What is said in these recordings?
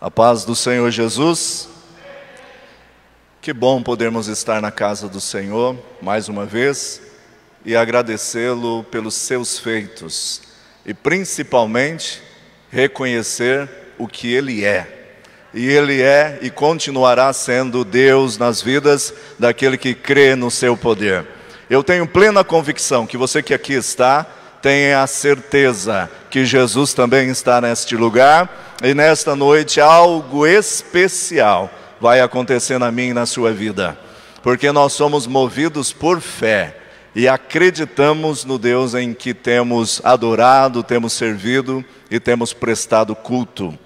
A paz do Senhor Jesus. Que bom podermos estar na casa do Senhor mais uma vez e agradecê-lo pelos seus feitos e principalmente reconhecer o que Ele é. E Ele é e continuará sendo Deus nas vidas daquele que crê no seu poder. Eu tenho plena convicção que você que aqui está tenha a certeza que Jesus também está neste lugar. E nesta noite algo especial vai acontecer na minha e na sua vida. Porque nós somos movidos por fé e acreditamos no Deus em que temos adorado, temos servido e temos prestado culto.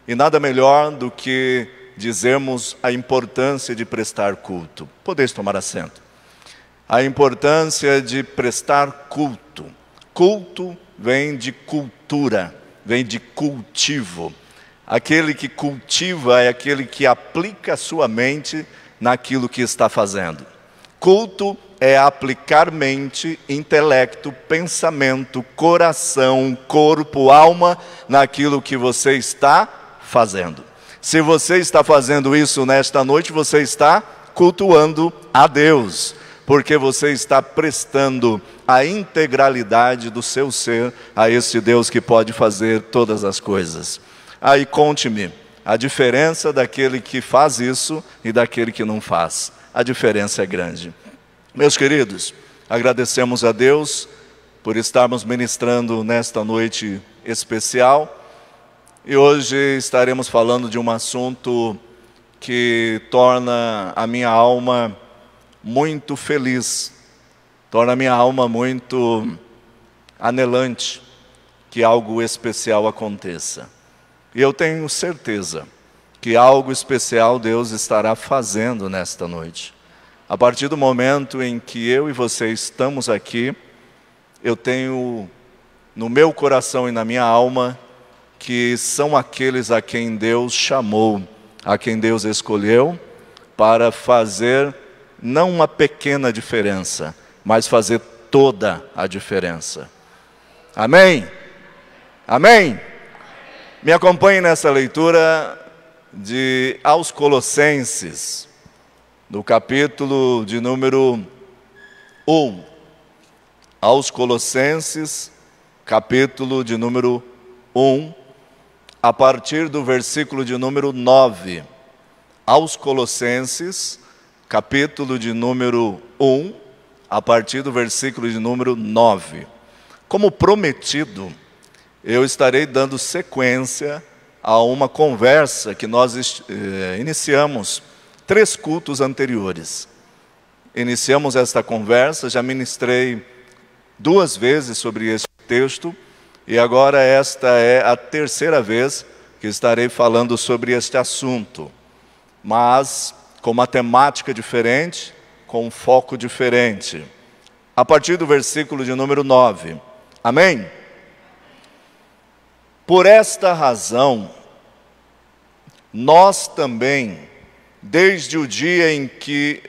E nada melhor do que dizermos a importância de prestar culto. Podeis tomar assento. A importância de prestar culto. Culto vem de cultura, vem de cultivo. Aquele que cultiva é aquele que aplica a sua mente naquilo que está fazendo. Culto é aplicar mente, intelecto, pensamento, coração, corpo, alma naquilo que você está fazendo. Se você está fazendo isso nesta noite, você está cultuando a Deus, porque você está prestando a integralidade do seu ser a esse Deus que pode fazer todas as coisas. Aí conte-me a diferença daquele que faz isso e daquele que não faz. A diferença é grande. Meus queridos, agradecemos a Deus por estarmos ministrando nesta noite especial. E hoje estaremos falando de um assunto que torna a minha alma muito feliz. Torna a minha alma muito anelante que algo especial aconteça. E eu tenho certeza que algo especial Deus estará fazendo nesta noite. A partir do momento em que eu e você estamos aqui, eu tenho no meu coração e na minha alma que são aqueles a quem Deus chamou, a quem Deus escolheu para fazer não uma pequena diferença, mas fazer toda a diferença. Amém? Amém? Me acompanhe nessa leitura aos Colossenses, no capítulo de número 1. Aos Colossenses, capítulo de número 1, a partir do versículo de número 9. Aos Colossenses, capítulo de número 1, a partir do versículo de número 9. Como prometido, eu estarei dando sequência a uma conversa que nós iniciamos 3 cultos anteriores. Iniciamos esta conversa, já ministrei 2 vezes sobre este texto, e agora esta é a 3ª vez que estarei falando sobre este assunto, mas com uma temática diferente, com um foco diferente. A partir do versículo de número 9. Amém? Por esta razão, nós também, desde o dia em que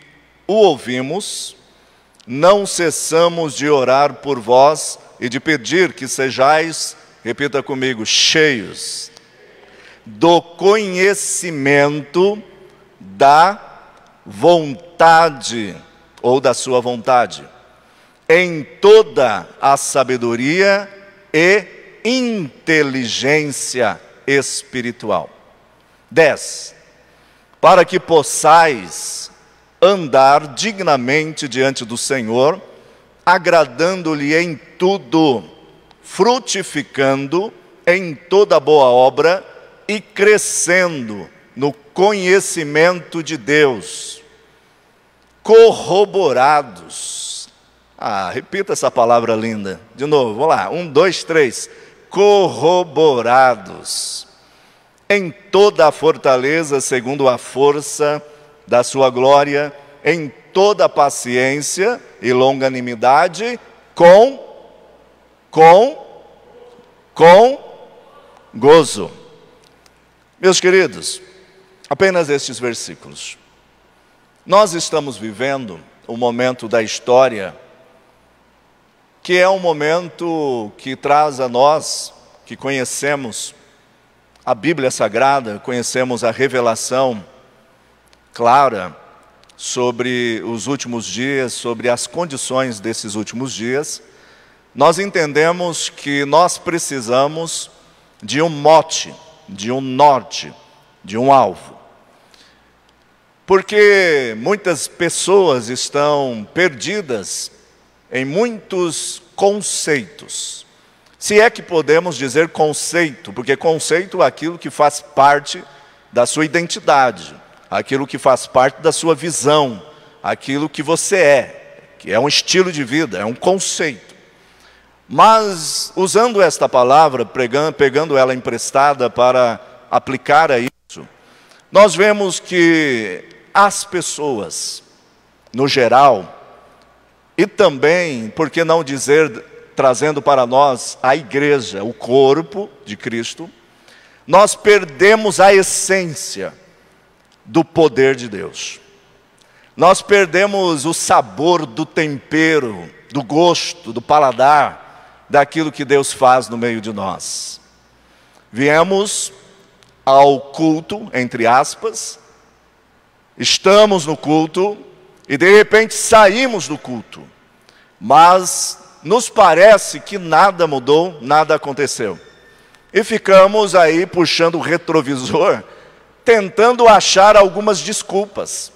o ouvimos, não cessamos de orar por vós e de pedir que sejais, repita comigo, cheios do conhecimento da vontade, ou da sua vontade, em toda a sabedoria e inteligência espiritual. 10. Para que possais andar dignamente diante do Senhor, agradando-lhe em tudo, frutificando em toda boa obra e crescendo no conhecimento de Deus, corroborados. Repita essa palavra linda. De novo, vamos lá. 1, 2, 3. Corroborados em toda a fortaleza, segundo a força da sua glória, em toda a paciência e longanimidade, com gozo. Meus queridos, apenas estes versículos. Nós estamos vivendo um momento da história que é um momento que traz a nós, que conhecemos, a Bíblia Sagrada, conhecemos a revelação clara sobre os últimos dias, sobre as condições desses últimos dias, nós entendemos que nós precisamos de um mote, de um norte, de um alvo. Porque muitas pessoas estão perdidas em muitos conceitos. Se é que podemos dizer conceito, porque conceito é aquilo que faz parte da sua identidade, aquilo que faz parte da sua visão, aquilo que você é, que é um estilo de vida, é um conceito. Mas, usando esta palavra, pegando ela emprestada para aplicar a isso, nós vemos que as pessoas, no geral, e também, por que não dizer, trazendo para nós a igreja, o corpo de Cristo, nós perdemos a essência do poder de Deus. Nós perdemos o sabor do tempero, do gosto, do paladar, daquilo que Deus faz no meio de nós. Viemos ao culto, entre aspas, estamos no culto e de repente saímos do culto, mas nos parece que nada mudou, nada aconteceu. E ficamos aí puxando o retrovisor, tentando achar algumas desculpas,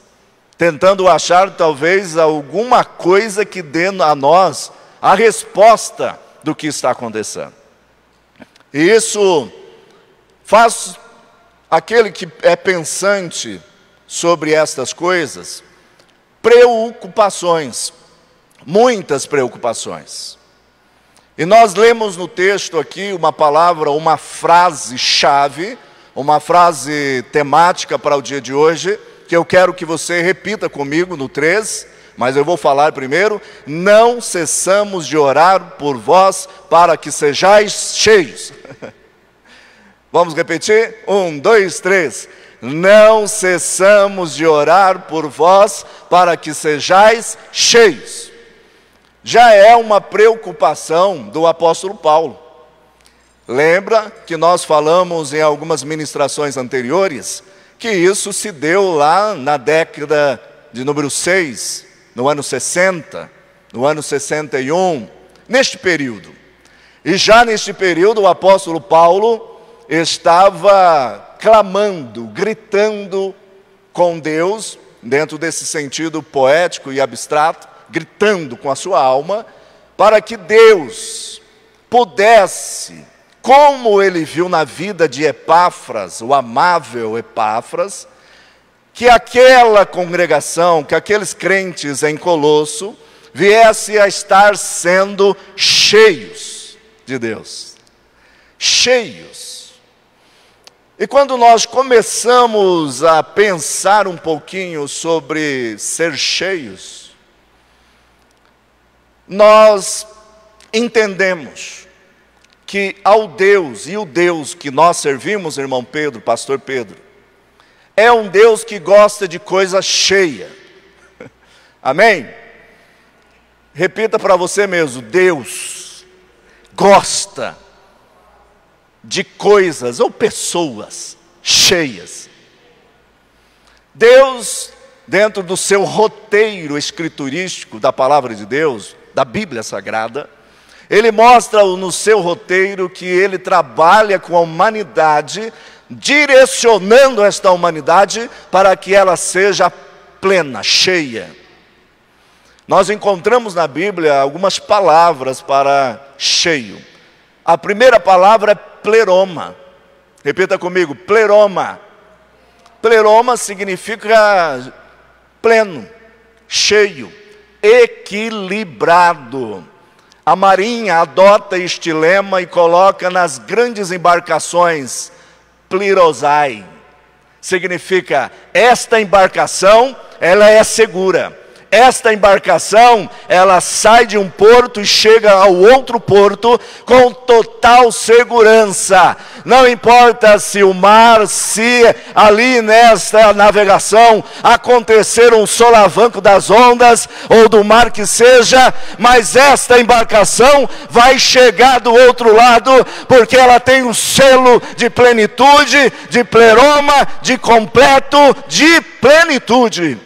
tentando achar talvez alguma coisa que dê a nós a resposta do que está acontecendo. E isso faz aquele que é pensante sobre estas coisas preocupações, muitas preocupações. E nós lemos no texto aqui uma palavra, uma frase-chave, uma frase temática para o dia de hoje, que eu quero que você repita comigo no 3, mas eu vou falar primeiro. Não cessamos de orar por vós para que sejais cheios. Vamos repetir? 1, 2, 3. Não cessamos de orar por vós para que sejais cheios. Já é uma preocupação do apóstolo Paulo. Lembra que nós falamos em algumas ministrações anteriores que isso se deu lá na década de número 6, no ano 60, no ano 61, neste período. E já neste período o apóstolo Paulo estava clamando, gritando com Deus, dentro desse sentido poético e abstrato, gritando com a sua alma, para que Deus pudesse, como ele viu na vida de Epáfras, o amável Epáfras, que aquela congregação, que aqueles crentes em Colosso, viesse a estar sendo cheios de Deus. Cheios. E quando nós começamos a pensar um pouquinho sobre ser cheios, nós entendemos que ao Deus, e o Deus que nós servimos, irmão Pedro, pastor Pedro, é um Deus que gosta de coisa cheia. Amém? Repita para você mesmo: Deus gosta de coisas ou pessoas cheias. Deus, dentro do seu roteiro escriturístico da palavra de Deus, da Bíblia Sagrada, ele mostra no seu roteiro que ele trabalha com a humanidade, direcionando esta humanidade para que ela seja plena, cheia. Nós encontramos na Bíblia algumas palavras para cheio. A primeira palavra é pleroma. Repita comigo: pleroma. Pleroma significa pleno, cheio, equilibrado. A Marinha adota este lema e coloca nas grandes embarcações plerosai. Significa, esta embarcação, ela é segura, esta embarcação, ela sai de um porto e chega ao outro porto com total segurança. Não importa se o mar, se ali nesta navegação acontecer um solavanco das ondas ou do mar que seja, mas esta embarcação vai chegar do outro lado, porque ela tem o selo de plenitude, de pleroma, de completo, de plenitude.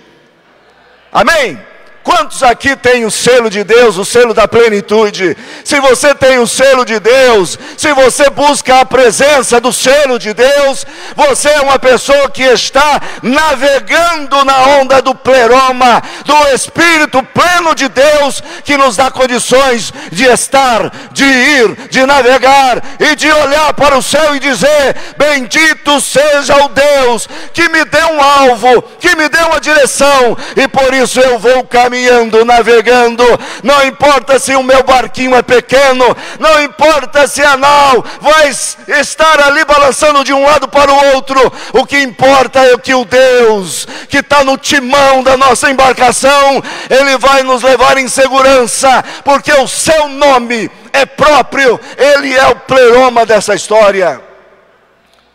Amém? Quantos aqui têm o selo de Deus, o selo da plenitude? Se você tem o selo de Deus, se você busca a presença do selo de Deus, você é uma pessoa que está navegando na onda do pleroma, do Espírito pleno de Deus, que nos dá condições de estar, de ir, de navegar e de olhar para o céu e dizer: bendito seja o Deus que me deu um alvo, que me deu uma direção, e por isso eu vou caminhando, navegando. Não importa se o meu barquinho é pequeno, não importa se a nau vai estar ali balançando de um lado para o outro. O que importa é que o Deus que está no timão da nossa embarcação, Ele vai nos levar em segurança, porque o seu nome é próprio. Ele é o pleroma dessa história.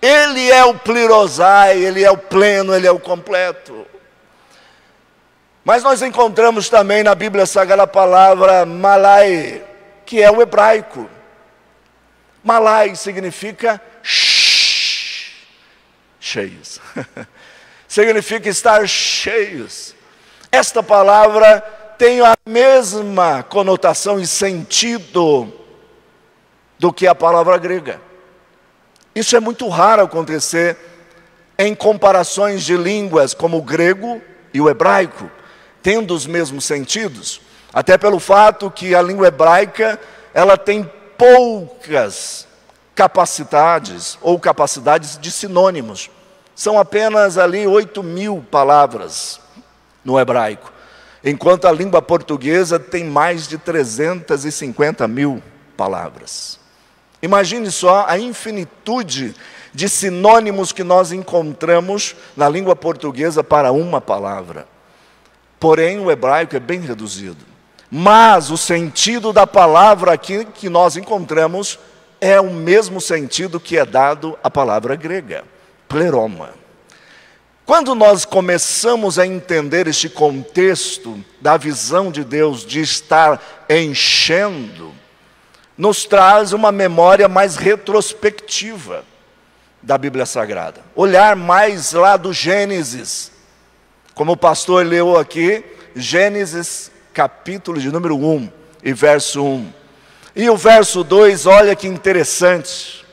Ele é o plerosai, Ele é o pleno, Ele é o completo. Mas nós encontramos também na Bíblia Sagrada a palavra malai, que é o hebraico. Malai significa cheios. Significa estar cheios. Esta palavra tem a mesma conotação e sentido do que a palavra grega. Isso é muito raro acontecer em comparações de línguas como o grego e o hebraico, tendo os mesmos sentidos, até pelo fato que a língua hebraica, ela tem poucas capacidades ou capacidades de sinônimos. São apenas ali 8.000 palavras no hebraico, enquanto a língua portuguesa tem mais de 350.000 palavras. Imagine só a infinitude de sinônimos que nós encontramos na língua portuguesa para uma palavra. Porém, o hebraico é bem reduzido. Mas o sentido da palavra aqui que nós encontramos é o mesmo sentido que é dado à palavra grega, pleroma. Quando nós começamos a entender este contexto da visão de Deus de estar enchendo, nos traz uma memória mais retrospectiva da Bíblia Sagrada. Olhar mais lá do Gênesis. Como o pastor leu aqui, Gênesis capítulo de número 1 e verso 1. E o verso 2, olha que interessante.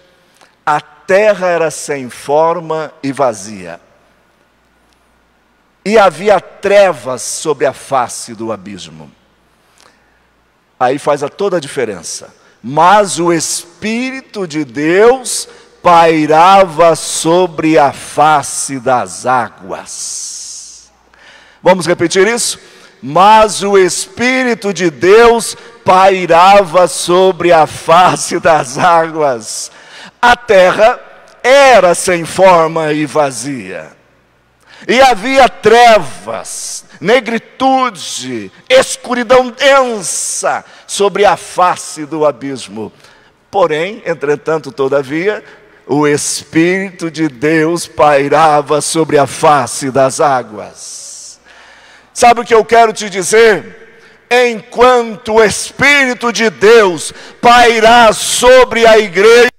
A terra era sem forma e vazia, e havia trevas sobre a face do abismo. Aí faz toda a diferença. Mas o Espírito de Deus pairava sobre a face das águas. Vamos repetir isso? Mas o Espírito de Deus pairava sobre a face das águas. A terra era sem forma e vazia, e havia trevas, negritude, escuridão densa sobre a face do abismo. Porém, entretanto, todavia, o Espírito de Deus pairava sobre a face das águas. Sabe o que eu quero te dizer? Enquanto o Espírito de Deus pairar sobre a igreja,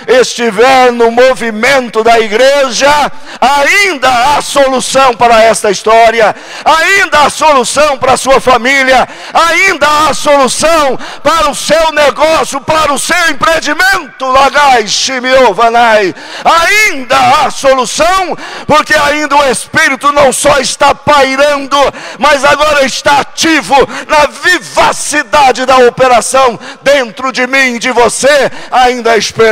estiver no movimento da igreja, ainda há solução para esta história, ainda há solução para a sua família, ainda há solução para o seu negócio, para o seu empreendimento, ainda há solução, porque ainda o Espírito não só está pairando, mas agora está ativo na vivacidade da operação dentro de mim e de você. Ainda há esperança.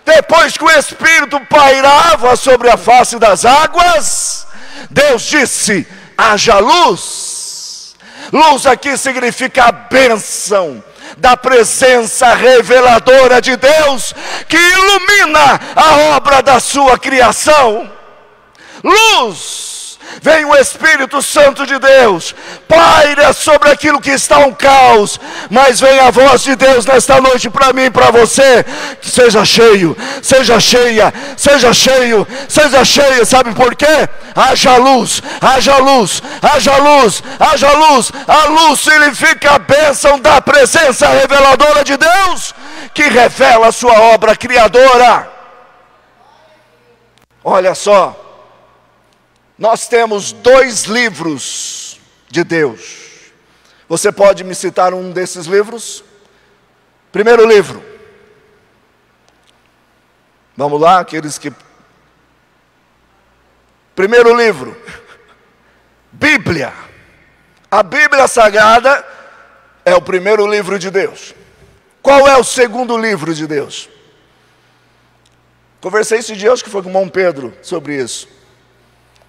Depois que o Espírito pairava sobre a face das águas, Deus disse: haja luz. Luz aqui significa a bênção da presença reveladora de Deus, que ilumina a obra da sua criação. Luz Vem o Espírito Santo de Deus, paira sobre aquilo que está um caos, mas vem a voz de Deus nesta noite para mim e para você: seja cheio, seja cheia, seja cheio, seja cheia. Sabe por quê? Haja luz, haja luz, haja luz, haja luz. A luz significa a bênção da presença reveladora de Deus, que revela a sua obra criadora. Olha só, nós temos 2 livros de Deus. Você pode me citar um desses livros? Primeiro livro. Vamos lá, aqueles que... Primeiro livro, Bíblia. A Bíblia Sagrada é o primeiro livro de Deus. Qual é o segundo livro de Deus? Conversei esse dia, acho que foi com o irmão Pedro, sobre isso.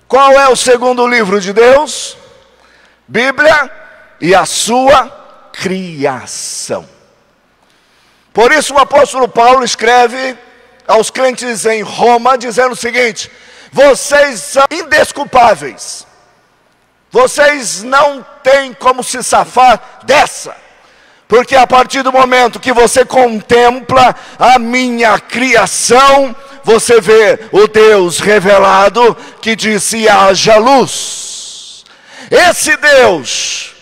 Qual é o segundo livro de Deus? Bíblia e a sua criação. Por isso o apóstolo Paulo escreve aos crentes em Roma, dizendo o seguinte: vocês são indesculpáveis, vocês não têm como se safar dessa, porque a partir do momento que você contempla a minha criação, você vê o Deus revelado que disse: haja luz. Esse Deus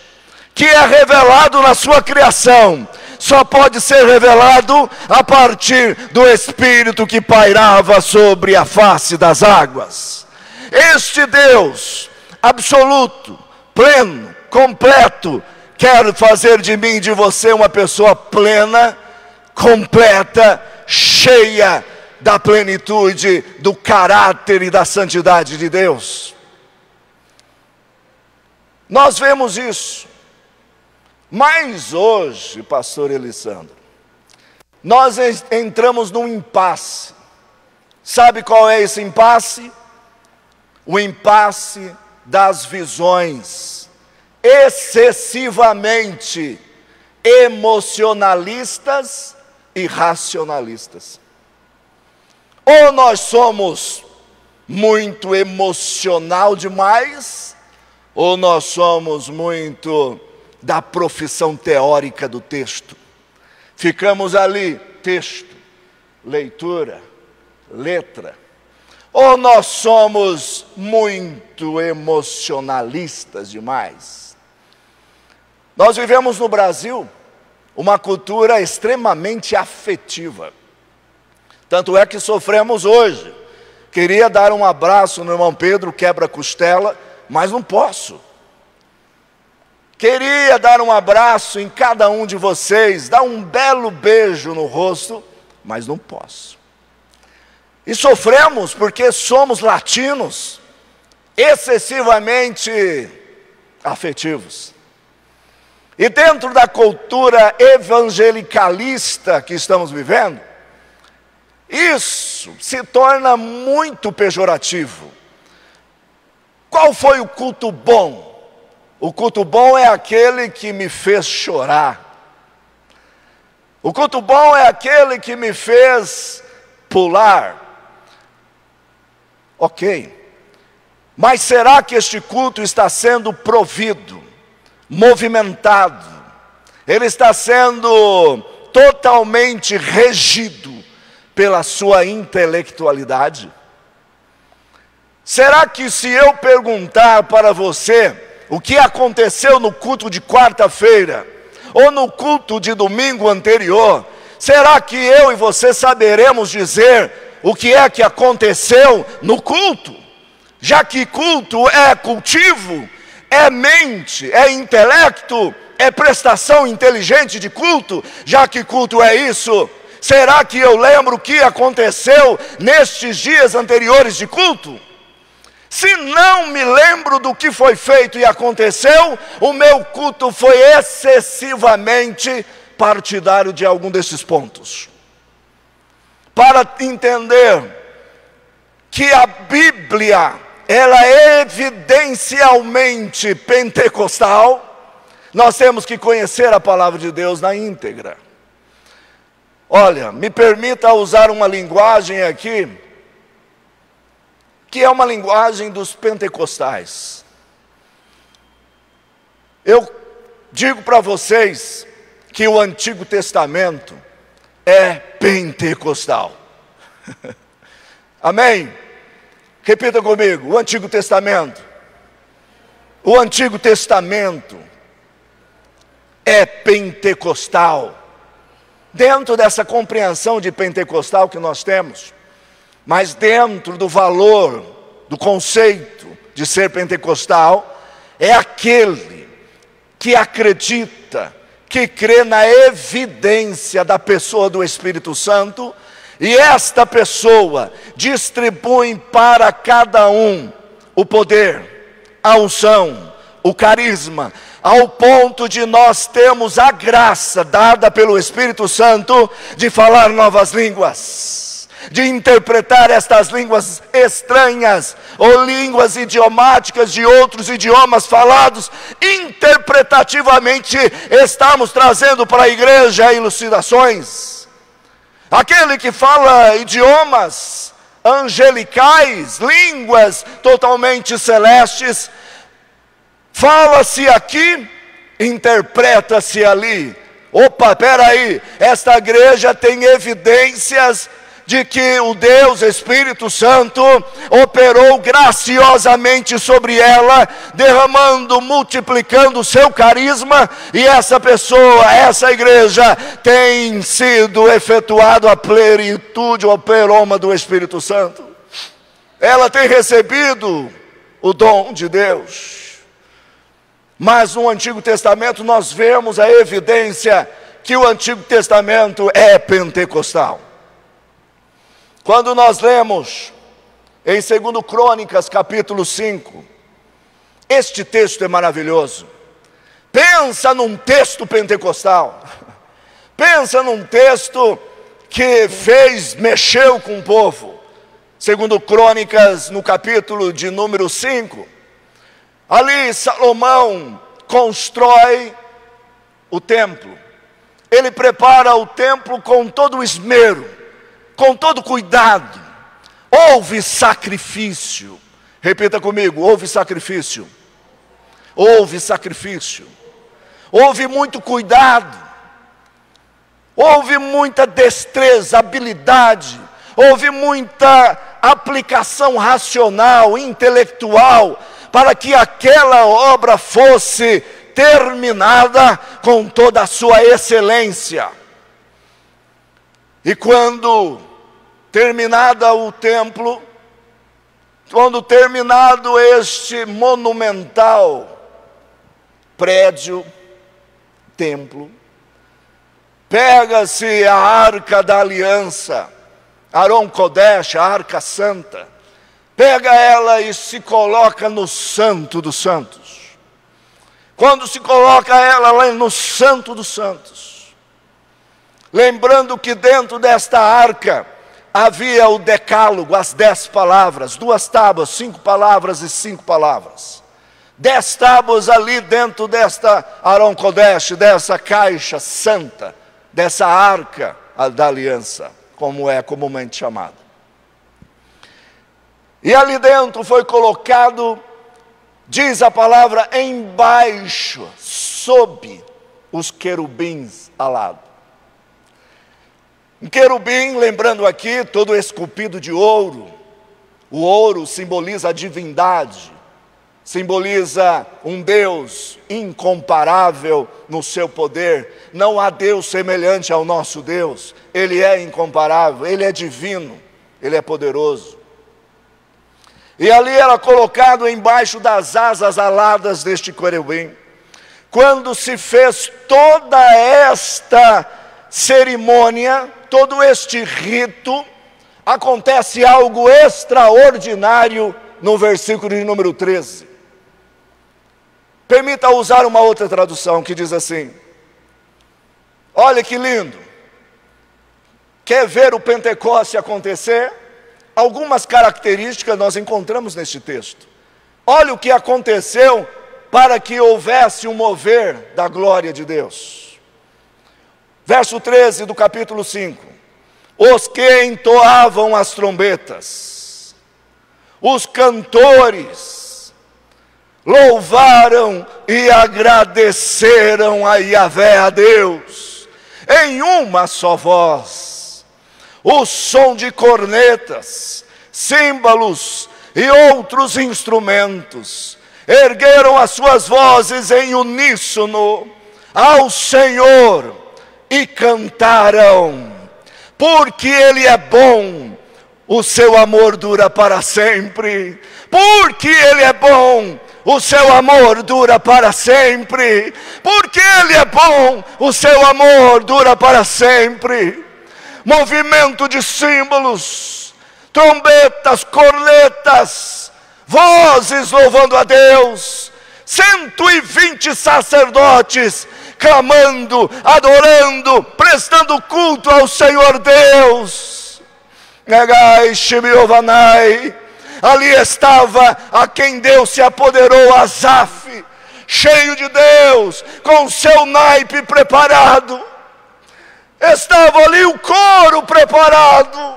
que é revelado na sua criação só pode ser revelado a partir do Espírito que pairava sobre a face das águas. Este Deus absoluto, pleno, completo, quer fazer de mim e de você uma pessoa plena, completa, cheia da plenitude do caráter e da santidade de Deus. Nós vemos isso. Mas hoje, pastor Elisandro, nós entramos num impasse. Sabe qual é esse impasse? O impasse das visões excessivamente emocionalistas e racionalistas. Ou nós somos muito emocional demais, ou nós somos muito da profissão teórica do texto. Ficamos ali, texto, leitura, letra. Ou nós somos muito emocionalistas demais. Nós vivemos no Brasil uma cultura extremamente afetiva. Tanto é que sofremos hoje. Queria dar um abraço no irmão Pedro, quebra-costela, mas não posso. Queria dar um abraço em cada um de vocês, dar um belo beijo no rosto, mas não posso. E sofremos porque somos latinos, excessivamente afetivos. E dentro da cultura evangelicalista que estamos vivendo, isso se torna muito pejorativo. Qual foi o culto bom? O culto bom é aquele que me fez chorar. O culto bom é aquele que me fez pular. Ok. Mas será que este culto está sendo provido, movimentado? Ele está sendo totalmente regido pela sua intelectualidade? Será que se eu perguntar para você o que aconteceu no culto de quarta-feira, ou no culto de domingo anterior, será que eu e você saberemos dizer o que é que aconteceu no culto? Já que culto é cultivo, é mente, é intelecto, é prestação inteligente de culto, já que culto é isso, será que eu lembro o que aconteceu nestes dias anteriores de culto? Se não me lembro do que foi feito e aconteceu, o meu culto foi excessivamente partidário de algum desses pontos. Para entender que a Bíblia, ela é evidencialmente pentecostal, nós temos que conhecer a palavra de Deus na íntegra. Olha, me permita usar uma linguagem aqui que é uma linguagem dos pentecostais. Eu digo para vocês que o Antigo Testamento é pentecostal. Amém? Repita comigo, o Antigo Testamento. O Antigo Testamento é pentecostal. Dentro dessa compreensão de pentecostal que nós temos, mas dentro do valor, do conceito de ser pentecostal, é aquele que acredita, que crê na evidência da pessoa do Espírito Santo, e esta pessoa distribui para cada um o poder, a unção, o carisma, ao ponto de nós termos a graça dada pelo Espírito Santo de falar novas línguas, de interpretar estas línguas estranhas, ou línguas idiomáticas de outros idiomas falados. Interpretativamente estamos trazendo para a igreja elucidações. Aquele que fala idiomas angelicais, línguas totalmente celestes, fala-se aqui, interpreta-se ali. Opa, peraí, esta igreja tem evidências de que o Deus Espírito Santo operou graciosamente sobre ela, derramando, multiplicando o seu carisma, e essa pessoa, essa igreja, tem sido efetuado a plenitude, o peroma do Espírito Santo. Ela tem recebido o dom de Deus. Mas no Antigo Testamento nós vemos a evidência que o Antigo Testamento é pentecostal. Quando nós lemos em 2 Crônicas capítulo 5, este texto é maravilhoso. Pensa num texto pentecostal. Pensa num texto que mexeu com o povo. 2 Crônicas no capítulo de número 5. Ali Salomão constrói o templo. Ele prepara o templo com todo o esmero, com todo cuidado. Houve sacrifício. Repita comigo, houve sacrifício. Houve sacrifício. Houve muito cuidado. Houve muita destreza, habilidade. Houve muita aplicação racional, intelectual, para que aquela obra fosse terminada com toda a sua excelência. E quando terminada o templo, quando terminado este monumental prédio, templo, pega-se a arca da aliança, Aron Kodesh, a arca santa, pega ela e se coloca no Santo dos Santos. Quando se coloca ela lá no Santo dos Santos, lembrando que dentro desta arca havia o decálogo, as 10 palavras, 2 tábuas, 5 palavras e 5 palavras. 10 tábuas ali dentro desta Aron Kodesh, dessa caixa santa, dessa arca da aliança, como é comumente chamada. E ali dentro foi colocado, diz a palavra, embaixo, sob os querubins alados. Um querubim, lembrando aqui, todo esculpido de ouro. O ouro simboliza a divindade, simboliza um Deus incomparável no seu poder. Não há Deus semelhante ao nosso Deus. Ele é incomparável, Ele é divino, Ele é poderoso. E ali era colocado embaixo das asas aladas deste querubim. Quando se fez toda esta cerimônia, todo este rito, acontece algo extraordinário no versículo de número 13. Permita usar uma outra tradução que diz assim: olha que lindo. Quer ver o Pentecoste acontecer? Algumas características nós encontramos neste texto. Olha o que aconteceu para que houvesse um mover da glória de Deus. Verso 13 do capítulo 5. Os que entoavam as trombetas, os cantores louvaram e agradeceram a Yahvé, a Deus, em uma só voz. O som de cornetas, símbolos e outros instrumentos ergueram as suas vozes em uníssono ao Senhor e cantaram: porque Ele é bom, o seu amor dura para sempre. Porque Ele é bom, o seu amor dura para sempre. Porque Ele é bom, o seu amor dura para sempre. Movimento de símbolos, trombetas, cornetas, vozes louvando a Deus, 120 sacerdotes clamando, adorando, prestando culto ao Senhor Deus. Negai Shemiovanai. Ali estava a quem Deus se apoderou, Asaf, cheio de Deus, com seu naipe preparado. Estava ali o coro preparado.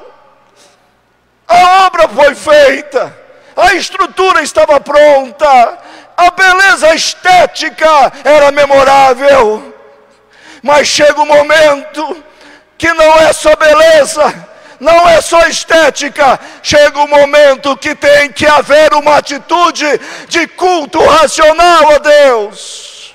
A obra foi feita, a estrutura estava pronta, a beleza estética era memorável. Mas chega um momento que não é só beleza, não é só estética. Chega um momento que tem que haver uma atitude de culto racional a Deus.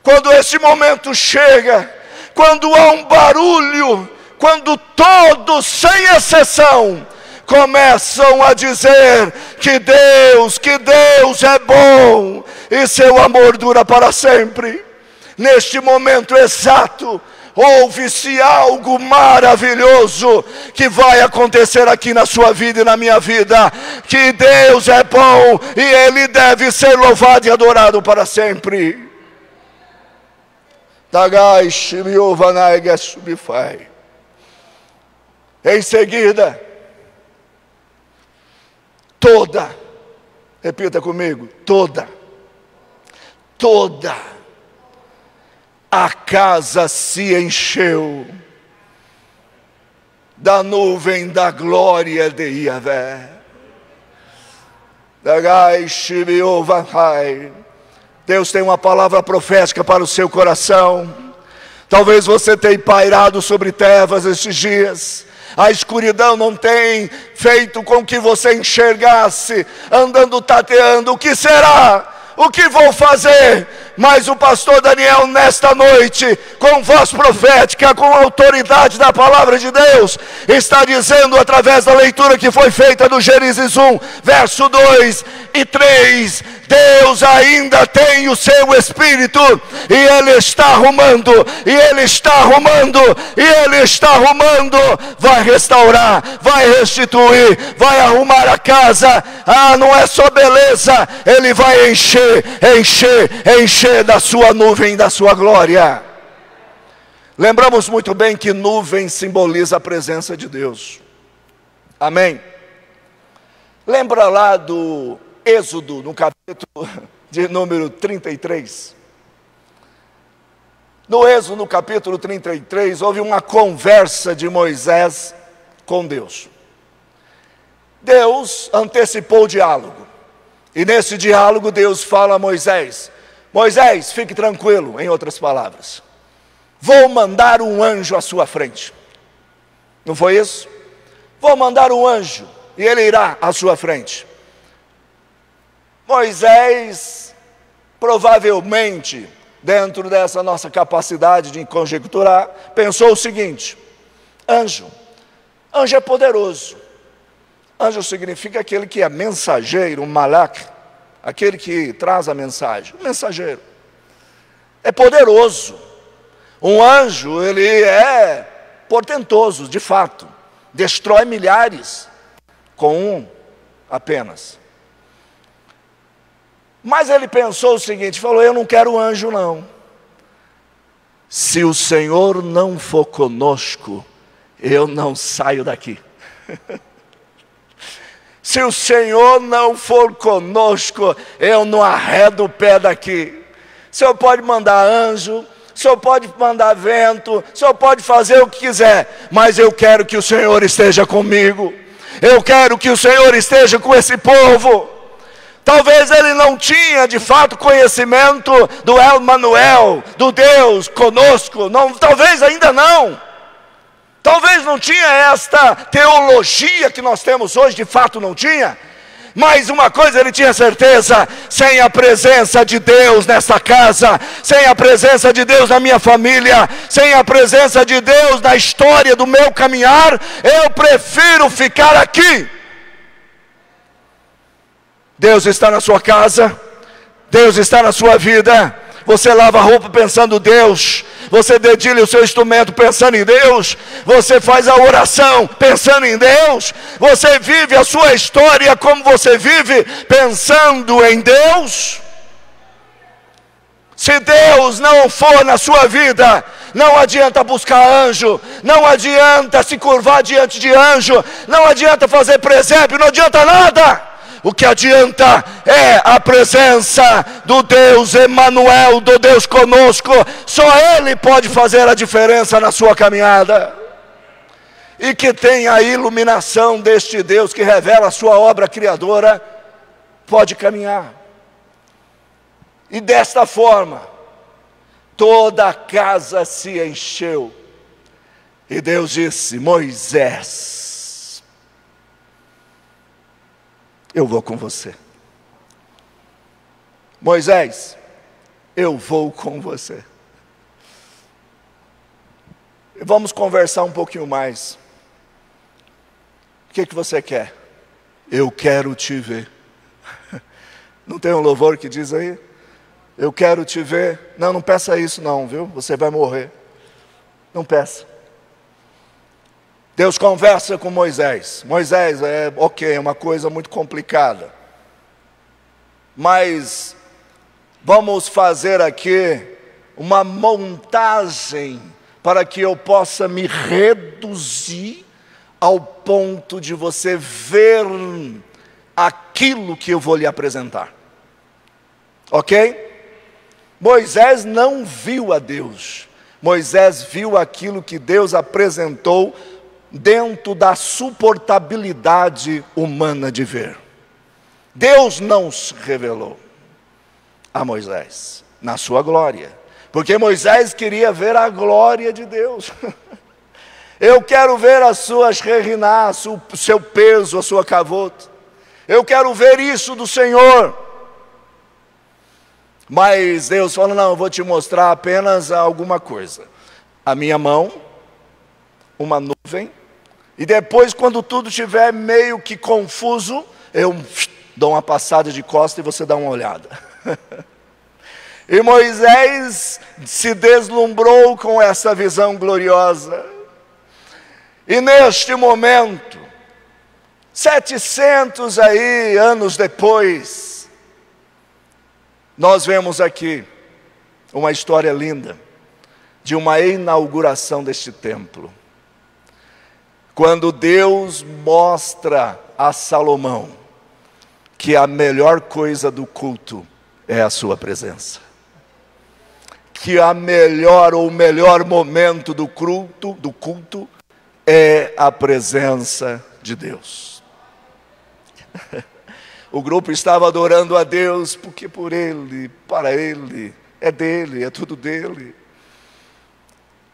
Quando esse momento chega, quando há um barulho, quando todos, sem exceção, começam a dizer que Deus é bom e seu amor dura para sempre. Neste momento exato, ouve-se algo maravilhoso que vai acontecer aqui na sua vida e na minha vida. Que Deus é bom e Ele deve ser louvado e adorado para sempre. Em seguida, repita comigo, toda a casa se encheu da nuvem da glória de Yahvé. Deus tem uma palavra profética para o seu coração. Talvez você tenha pairado sobre trevas estes dias. A escuridão não tem feito com que você enxergasse, andando tateando, o que será? O que vou fazer? Mas o pastor Daniel, nesta noite, com voz profética, com autoridade da palavra de Deus, está dizendo através da leitura que foi feita do Gênesis 1, verso 2 e 3, Deus ainda tem o seu Espírito, e Ele está arrumando, e Ele está arrumando, e Ele está arrumando, vai restaurar, vai restituir, vai arrumar a casa. Não é só beleza, Ele vai encher da sua nuvem, da sua glória. Lembramos muito bem que nuvem simboliza a presença de Deus. Amém? Lembra lá do Êxodo, no capítulo de número 33. No Êxodo, no capítulo 33, houve uma conversa de Moisés com Deus. Deus antecipou o diálogo. E nesse diálogo Deus fala a Moisés: Moisés, fique tranquilo, em outras palavras, vou mandar um anjo à sua frente. Não foi isso? Vou mandar um anjo e ele irá à sua frente. Moisés, provavelmente, dentro dessa nossa capacidade de conjecturar, pensou o seguinte: anjo é poderoso. Anjo significa aquele que é mensageiro, um malak, aquele que traz a mensagem, o mensageiro. É poderoso. Um anjo, ele é portentoso, de fato. Destrói milhares com um apenas. Mas ele pensou o seguinte, falou: eu não quero anjo não. Se o Senhor não for conosco, eu não saio daqui. Se o Senhor não for conosco, eu não arredo o pé daqui. O Senhor pode mandar anjo, o Senhor pode mandar vento, o Senhor pode fazer o que quiser, mas eu quero que o Senhor esteja comigo. Eu quero que o Senhor esteja com esse povo. Talvez ele não tinha de fato conhecimento do Emmanuel, do Deus conosco, não, talvez ainda não. Talvez não tinha esta teologia que nós temos hoje, de fato não tinha. Mas uma coisa ele tinha certeza: sem a presença de Deus nessa casa, sem a presença de Deus na minha família, sem a presença de Deus na história do meu caminhar, eu prefiro ficar aqui. Deus está na sua casa, Deus está na sua vida. Você lava a roupa pensando em Deus, você dedilha o seu instrumento pensando em Deus, você faz a oração pensando em Deus, você vive a sua história como você vive, pensando em Deus. Se Deus não for na sua vida, não adianta buscar anjo, não adianta se curvar diante de anjo, não adianta fazer presépio, não adianta nada. O que adianta é a presença do Deus Emmanuel, do Deus conosco. Só Ele pode fazer a diferença na sua caminhada. E que tem a iluminação deste Deus que revela a sua obra criadora, pode caminhar. E desta forma, toda a casa se encheu. E Deus disse: Moisés, eu vou com você. Moisés, eu vou com você. Vamos conversar um pouquinho mais. O que você quer? Eu quero te ver. Não tem um louvor que diz aí? Eu quero te ver. Não, não peça isso não, viu? Você vai morrer. Não peça. Deus conversa com Moisés. Moisés, é uma coisa muito complicada. Mas vamos fazer aqui uma montagem para que eu possa me reduzir ao ponto de você ver aquilo que eu vou lhe apresentar. Ok? Moisés não viu a Deus. Moisés viu aquilo que Deus apresentou dentro da suportabilidade humana de ver. Deus não se revelou a Moisés na sua glória, porque Moisés queria ver a glória de Deus. Eu quero ver as suas reginas, o seu peso, a sua cavota. Eu quero ver isso do Senhor. Mas Deus falou: não, eu vou te mostrar apenas alguma coisa. A minha mão, uma nuvem, e depois, quando tudo estiver meio que confuso, eu dou uma passada de costa e você dá uma olhada. E Moisés se deslumbrou com essa visão gloriosa. E neste momento, 700 anos depois, nós vemos aqui uma história linda de uma inauguração deste templo. Quando Deus mostra a Salomão que a melhor coisa do culto é a sua presença. Que a melhor ou o melhor momento do culto é a presença de Deus. O grupo estava adorando a Deus porque por Ele, para Ele, é dele, é tudo dele.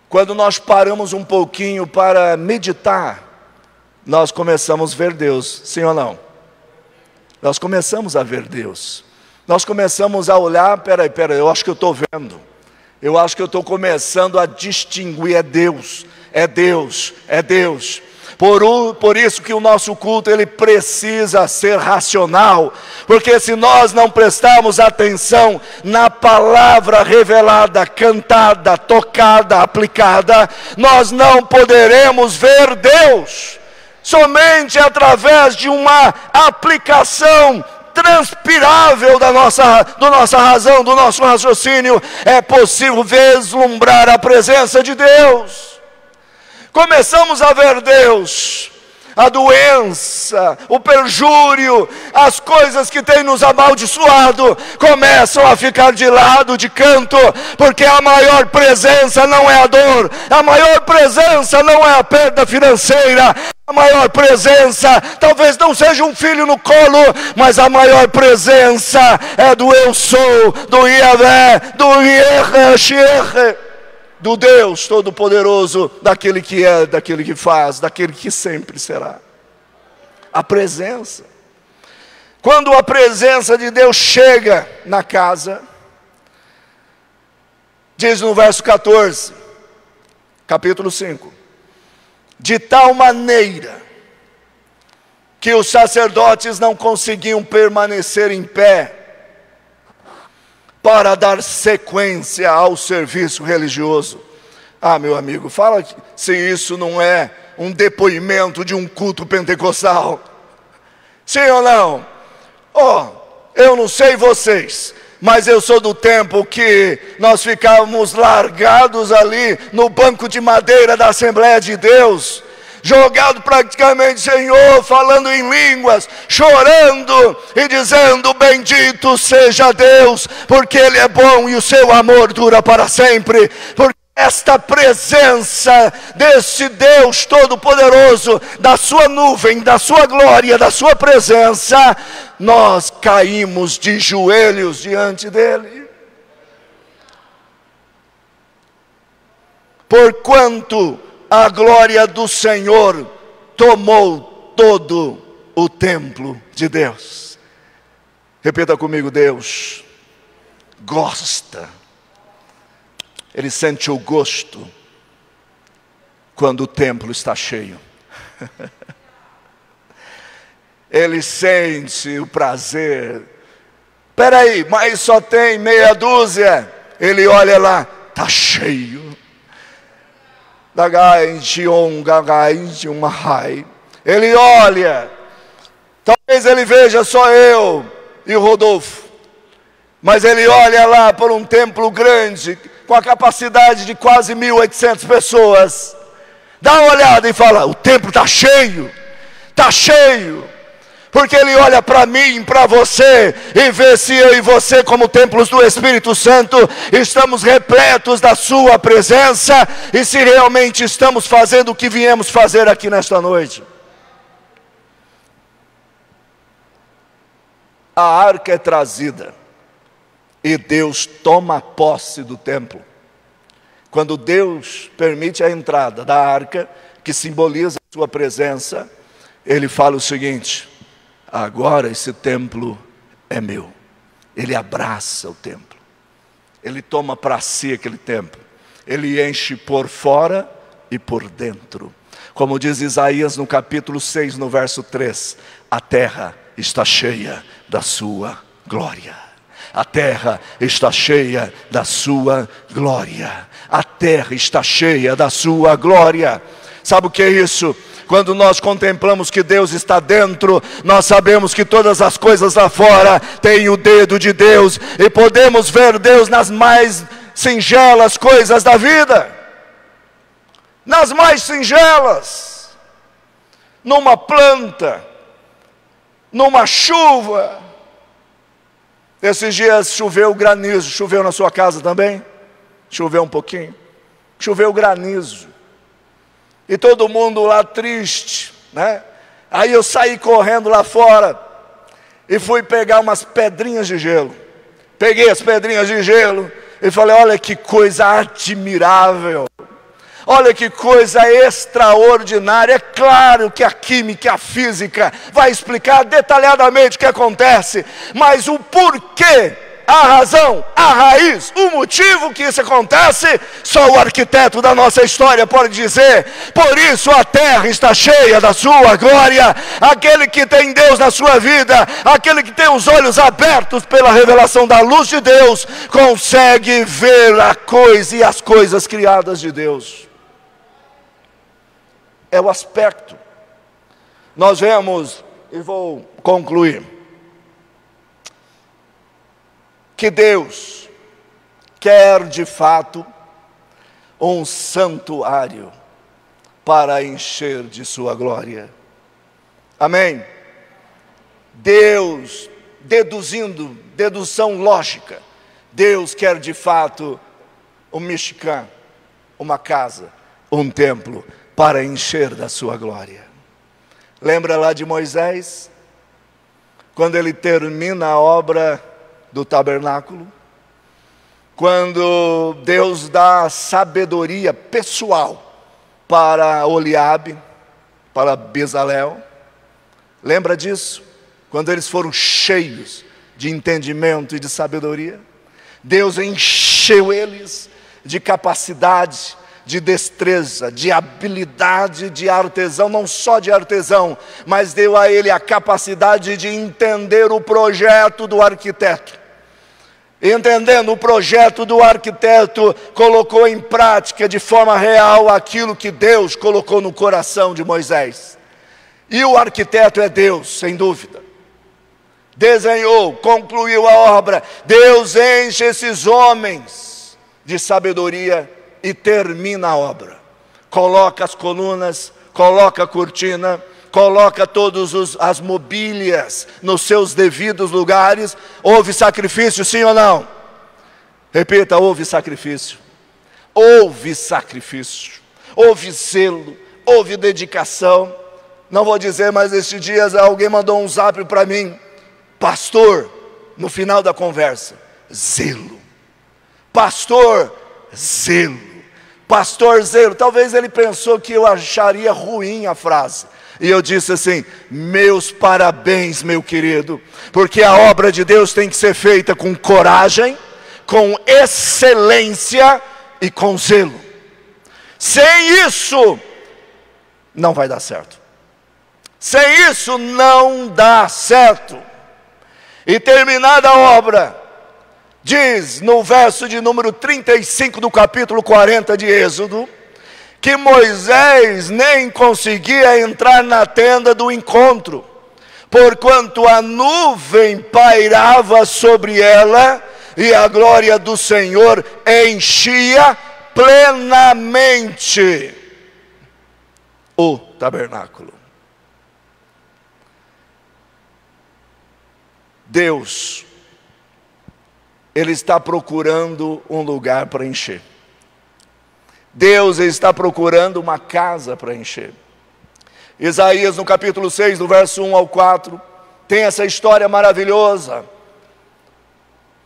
Quando nós paramos um pouquinho para meditar, nós começamos a ver Deus, sim ou não? Nós começamos a ver Deus. Nós começamos a olhar, peraí, eu acho que eu estou vendo. Eu acho que eu estou começando a distinguir, é Deus, é Deus, é Deus. Por isso que o nosso culto ele precisa ser racional, porque se nós não prestarmos atenção na palavra revelada, cantada, tocada, aplicada, nós não poderemos ver Deus. Somente através de uma aplicação transpirável da nossa razão, do nosso raciocínio, é possível vislumbrar a presença de Deus. Começamos a ver Deus, a doença, o perjúrio, as coisas que têm nos amaldiçoado, começam a ficar de lado, de canto, porque a maior presença não é a dor, a maior presença não é a perda financeira, a maior presença talvez não seja um filho no colo, mas a maior presença é do eu sou, do Yahvé, do Yehashir, do Deus Todo-Poderoso, daquele que é, daquele que faz, daquele que sempre será. A presença. Quando a presença de Deus chega na casa, diz no verso 14, capítulo 5, de tal maneira que os sacerdotes não conseguiam permanecer em pé para dar sequência ao serviço religioso. Ah, meu amigo, fala se isso não é um depoimento de um culto pentecostal. Sim ou não? Eu não sei vocês, mas eu sou do tempo que nós ficávamos largados ali no banco de madeira da Assembleia de Deus, jogado praticamente, Senhor, falando em línguas, chorando e dizendo: bendito seja Deus, porque Ele é bom e o seu amor dura para sempre. Porque esta presença desse Deus Todo-Poderoso, da sua nuvem, da sua glória, da sua presença, nós caímos de joelhos diante dEle. Porquanto a glória do Senhor tomou todo o templo de Deus. Repita comigo: Deus gosta, Ele sente o gosto quando o templo está cheio. Ele sente o prazer. Espera aí, mas só tem meia dúzia. Ele olha lá, está cheio. Ele olha, talvez ele veja só eu e o Rodolfo, mas ele olha lá por um templo grande, com a capacidade de quase 1.800 pessoas, dá uma olhada e fala: o templo está cheio, porque ele olha para mim, para você, e vê se eu e você, como templos do Espírito Santo, estamos repletos da sua presença, e se realmente estamos fazendo o que viemos fazer aqui nesta noite. A arca é trazida, e Deus toma posse do templo. Quando Deus permite a entrada da arca, que simboliza a sua presença, Ele fala o seguinte: agora esse templo é meu. Ele abraça o templo, Ele toma para si aquele templo, Ele enche por fora e por dentro. Como diz Isaías no capítulo 6, no verso 3, a terra está cheia da sua glória. A terra está cheia da sua glória. A terra está cheia da sua glória. Sabe o que é isso? Quando nós contemplamos que Deus está dentro, nós sabemos que todas as coisas lá fora têm o dedo de Deus, e podemos ver Deus nas mais singelas coisas da vida. Nas mais singelas, numa planta, numa chuva. Esses dias choveu granizo. Choveu na sua casa também? Choveu um pouquinho? Choveu granizo. E todo mundo lá triste, né? Aí eu saí correndo lá fora e fui pegar umas pedrinhas de gelo. Peguei as pedrinhas de gelo e falei: olha que coisa admirável, olha que coisa extraordinária. É claro que a química e a física vai explicar detalhadamente o que acontece, mas o porquê, a razão, a raiz, o motivo que isso acontece, só o arquiteto da nossa história pode dizer. Por isso a terra está cheia da sua glória. Aquele que tem Deus na sua vida, aquele que tem os olhos abertos pela revelação da luz de Deus, consegue ver a coisa e as coisas criadas de Deus. É o aspecto. Nós vemos, e vou concluir, que Deus quer de fato um santuário para encher de sua glória. Amém? Deus, dedução lógica, Deus quer de fato um Mishkan, uma casa, um templo, para encher da sua glória. Lembra lá de Moisés? Quando ele termina a obra do tabernáculo, quando Deus dá sabedoria pessoal para Oliabe, para Bezalel, lembra disso? Quando eles foram cheios de entendimento e de sabedoria, Deus encheu eles de capacidade, de destreza, de habilidade de artesão, não só de artesão, mas deu a ele a capacidade de entender o projeto do arquiteto. Entendendo o projeto do arquiteto, colocou em prática de forma real aquilo que Deus colocou no coração de Moisés. E o arquiteto é Deus, sem dúvida. Desenhou, concluiu a obra. Deus enche esses homens de sabedoria e termina a obra. Coloca as colunas, coloca a cortina, coloca todas as mobílias nos seus devidos lugares. Houve sacrifício, sim ou não? Repita, houve sacrifício. Houve sacrifício, houve zelo, houve dedicação. Não vou dizer, mas estes dias alguém mandou um zap para mim: pastor, no final da conversa, zelo. Pastor, zelo. Pastor, zelo. Talvez ele pensou que eu acharia ruim a frase. E eu disse assim: meus parabéns, meu querido, porque a obra de Deus tem que ser feita com coragem, com excelência e com zelo. Sem isso, não vai dar certo. Sem isso, não dá certo. E terminada a obra, diz no verso de número 35 do capítulo 40 de Êxodo, que Moisés nem conseguia entrar na tenda do encontro, porquanto a nuvem pairava sobre ela, e a glória do Senhor enchia plenamente o tabernáculo. Deus, Ele está procurando um lugar para encher. Deus está procurando uma casa para encher. Isaías no capítulo 6, do verso 1 ao 4, tem essa história maravilhosa.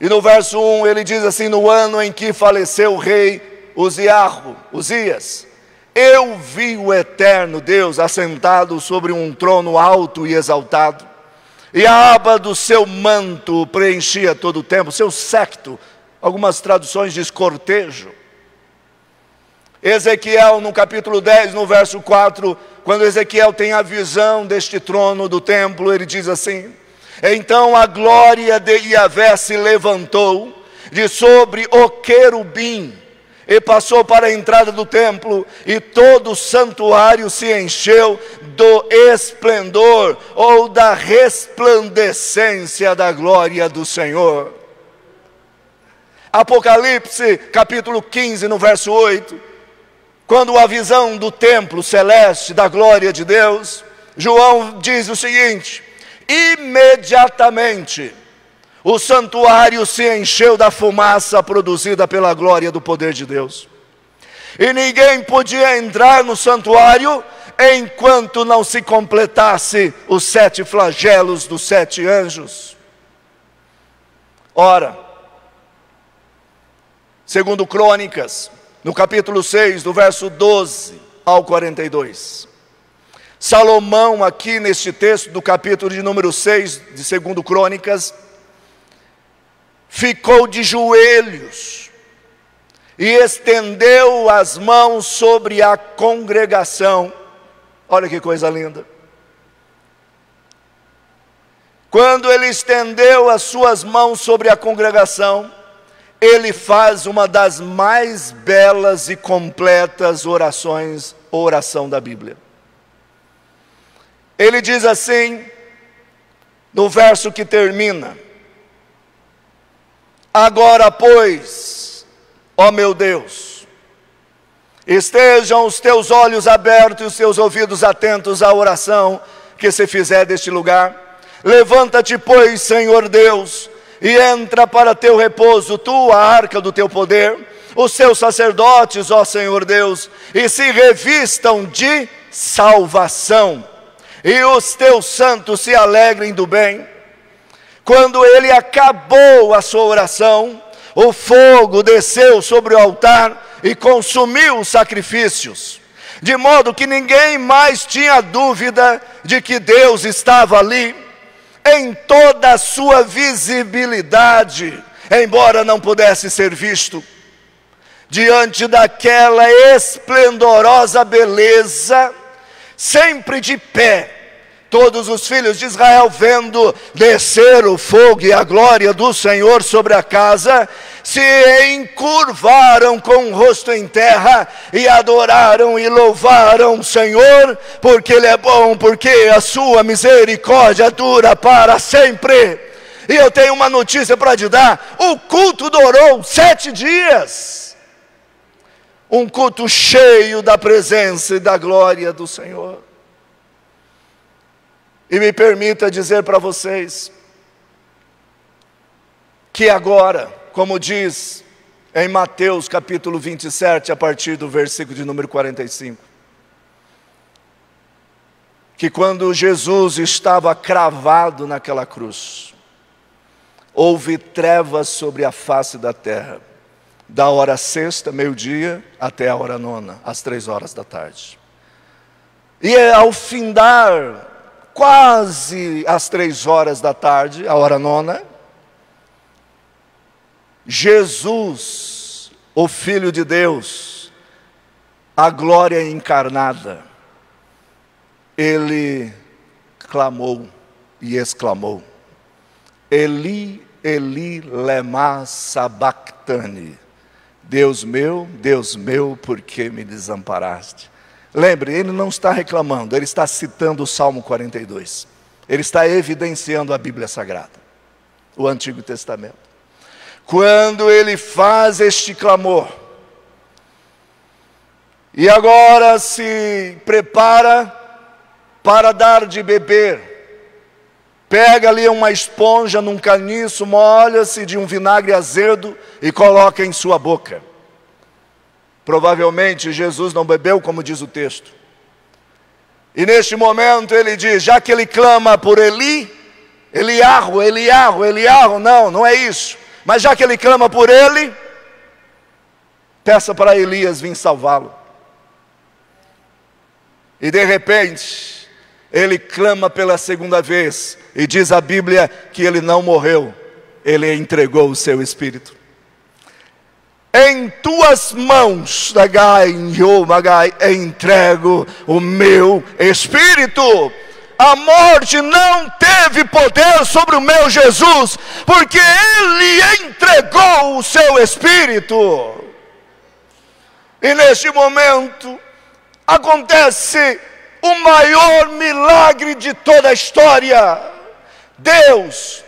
E no verso 1 ele diz assim: no ano em que faleceu o rei Uzias, eu vi o eterno Deus assentado sobre um trono alto e exaltado, e a aba do seu manto preenchia todo o templo, seu séquito, algumas traduções diz cortejo. Ezequiel no capítulo 10, no verso 4, quando Ezequiel tem a visão deste trono do templo, ele diz assim: então a glória de Yahvé se levantou de sobre o querubim e passou para a entrada do templo, e todo o santuário se encheu do esplendor ou da resplandecência da glória do Senhor. Apocalipse capítulo 15, no verso 8, quando a visão do templo celeste da glória de Deus, João diz o seguinte: imediatamente o santuário se encheu da fumaça produzida pela glória do poder de Deus, e ninguém podia entrar no santuário enquanto não se completasse os 7 flagelos dos 7 anjos. Ora, segundo Crônicas, no capítulo 6, do verso 12 ao 42, Salomão, aqui neste texto do capítulo de número 6 de 2 Crônicas, ficou de joelhos e estendeu as mãos sobre a congregação. Olha que coisa linda. Quando ele estendeu as suas mãos sobre a congregação, ele faz uma das mais belas e completas oração da Bíblia. Ele diz assim, no verso que termina: agora, pois, ó meu Deus, estejam os teus olhos abertos e os teus ouvidos atentos à oração que se fizer deste lugar. Levanta-te, pois, Senhor Deus, e entra para teu repouso, tu, a arca do teu poder, os seus sacerdotes, ó Senhor Deus, e se revistam de salvação, e os teus santos se alegrem do bem. Quando ele acabou a sua oração, o fogo desceu sobre o altar e consumiu os sacrifícios, de modo que ninguém mais tinha dúvida de que Deus estava ali, em toda a sua visibilidade, embora não pudesse ser visto. Diante daquela esplendorosa beleza, sempre de pé, todos os filhos de Israel, vendo descer o fogo e a glória do Senhor sobre a casa, se encurvaram com o rosto em terra e adoraram e louvaram o Senhor, porque Ele é bom, porque a sua misericórdia dura para sempre. E eu tenho uma notícia para te dar: o culto durou 7 dias, um culto cheio da presença e da glória do Senhor. E me permita dizer para vocês que agora, como diz em Mateus capítulo 27, a partir do versículo de número 45, que quando Jesus estava cravado naquela cruz, houve trevas sobre a face da terra, da hora sexta, meio-dia, até a hora nona, às 3 horas da tarde. E ao findar quase às 3 horas da tarde, a hora nona, Jesus, o Filho de Deus, a glória encarnada, ele clamou e exclamou: Eli, Eli, lema sabachthani. Deus meu, por que me desamparaste? Lembre, ele não está reclamando, ele está citando o Salmo 42. Ele está evidenciando a Bíblia Sagrada, o Antigo Testamento. Quando ele faz este clamor, e agora se prepara para dar de beber, pega ali uma esponja num caniço, molha-se de um vinagre azedo e coloca em sua boca. Provavelmente Jesus não bebeu, como diz o texto. E neste momento ele diz, já que ele clama por Eliarro, não é isso. Mas já que ele clama por ele, peça para Elias vir salvá-lo. E de repente, ele clama pela segunda vez, e diz a Bíblia que ele não morreu, ele entregou o seu espírito. Em tuas mãos, Nagai, entrego o meu espírito. A morte não teve poder sobre o meu Jesus, porque Ele entregou o seu espírito. E neste momento, acontece o maior milagre de toda a história. Deus,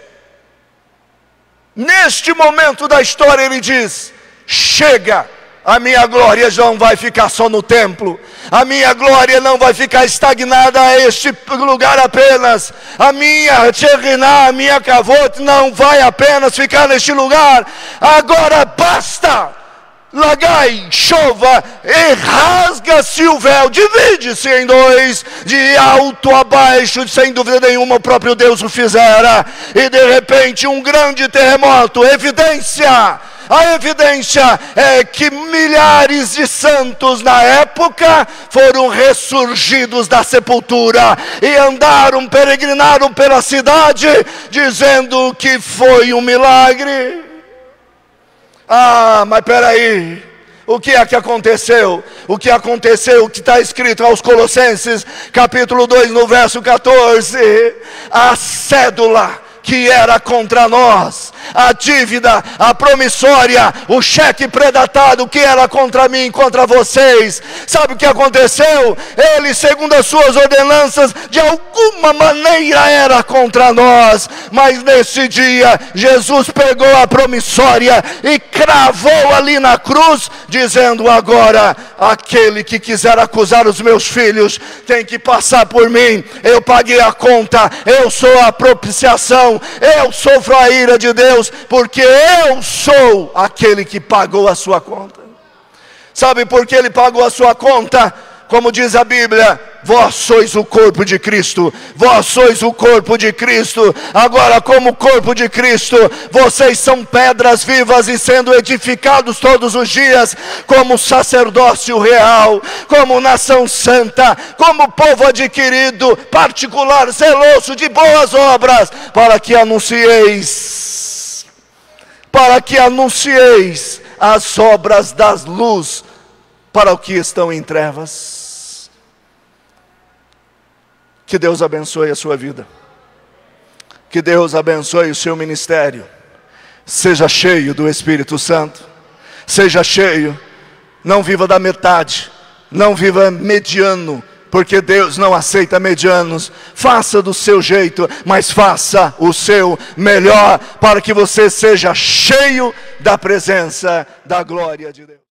neste momento da história, Ele diz: chega, a minha glória não vai ficar só no templo, a minha glória não vai ficar estagnada a este lugar apenas, a minha Tcheriná, a minha Kavot não vai apenas ficar neste lugar, agora basta. Lagai, chova, e rasga-se o véu, divide-se em dois, de alto a baixo, sem dúvida nenhuma o próprio Deus o fizera, e de repente um grande terremoto, evidência. A evidência é que milhares de santos na época foram ressurgidos da sepultura e andaram, peregrinaram pela cidade, dizendo que foi um milagre. Ah, mas peraí, o que é que aconteceu? O que aconteceu, o que está escrito aos Colossenses, capítulo 2, no verso 14, a cédula que era contra nós, a dívida, a promissória, o cheque predatado que era contra mim, contra vocês, sabe o que aconteceu? Ele, segundo as suas ordenanças, de alguma maneira era contra nós, mas nesse dia, Jesus pegou a promissória e cravou ali na cruz, dizendo: agora aquele que quiser acusar os meus filhos tem que passar por mim. Eu paguei a conta, eu sou a propiciação, eu sofro a ira de Deus, porque eu sou aquele que pagou a sua conta. Sabe por que ele pagou a sua conta? Como diz a Bíblia, vós sois o corpo de Cristo, vós sois o corpo de Cristo. Agora, como corpo de Cristo, vocês são pedras vivas e sendo edificados todos os dias, como sacerdócio real, como nação santa, como povo adquirido, particular, zeloso de boas obras, para que anuncieis as obras das luz para os que estão em trevas. Que Deus abençoe a sua vida. Que Deus abençoe o seu ministério. Seja cheio do Espírito Santo. Seja cheio. Não viva da metade. Não viva mediano, porque Deus não aceita medianos. Faça do seu jeito, mas faça o seu melhor, para que você seja cheio da presença da glória de Deus.